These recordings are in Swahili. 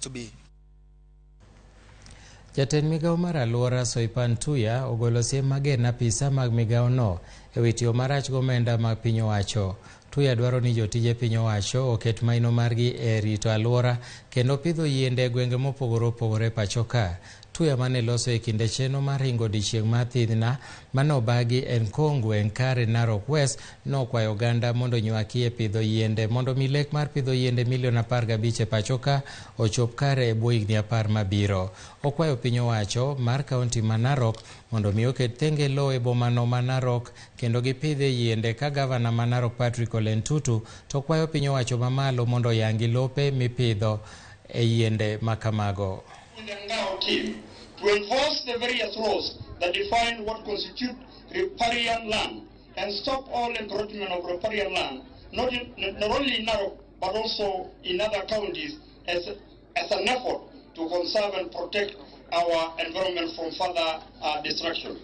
to be. Jatend Migago mar aluora Thidhia ogolo siem mager na apisa mag Migago no ewi tiyo marach gomenda mag piny owacho. Thidhia dwaro ni jotije piny owacho oket maino margi e rito aluora kendo pidho yiende gwenge mopogore opogore pachoka. Thidhia mane loso e kinde chenro mar ringo dichieng' mar Thidhia manobagi en Kongwe Nkare Narok West nokwayo oganda mondo nywaki e pidho yiende mondo milek mar pidho yiende milion 15 e pachoka ochop kare e bwo higni 10 mabiro. Okwayo piny owacho mar kaunti ma Narok mondo mi oket thenge lo e bomano ma Narok kendo gipidhe yiende ka gavana ma Narok Patrick Ole Ntutu to kwayo piny owacho mamalo mondo yangi lope mipidho e yiende makamago. To enforce the various laws that define what constitute riparian land and stop all encroachment of riparian land, not only in Narok but also in other counties as an effort to conserve and protect our environment from further destruction.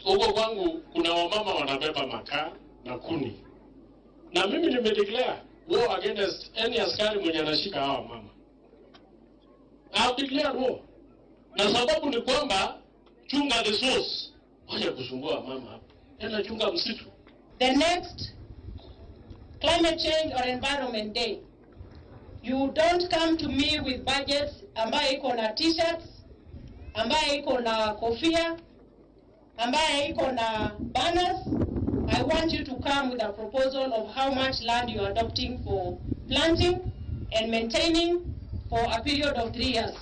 Huko kwangu kuna wamama wanabeba makaa na kuni. Na mimi nimedeclare war against any askari mwenye anashika hawa mama. I've declared war. Na sababu ni kwamba chunga the source. Wacha kusumbua mama hapa. Enda chunga msitu. The next Climate Change or Environment Day, you don't come to me with budgets ambaye iko na t-shirts, ambaye iko na kofia, ambaye iko na banners. I want you to come with a proposal of how much land you are adopting for planting and maintaining for a period of 3 years.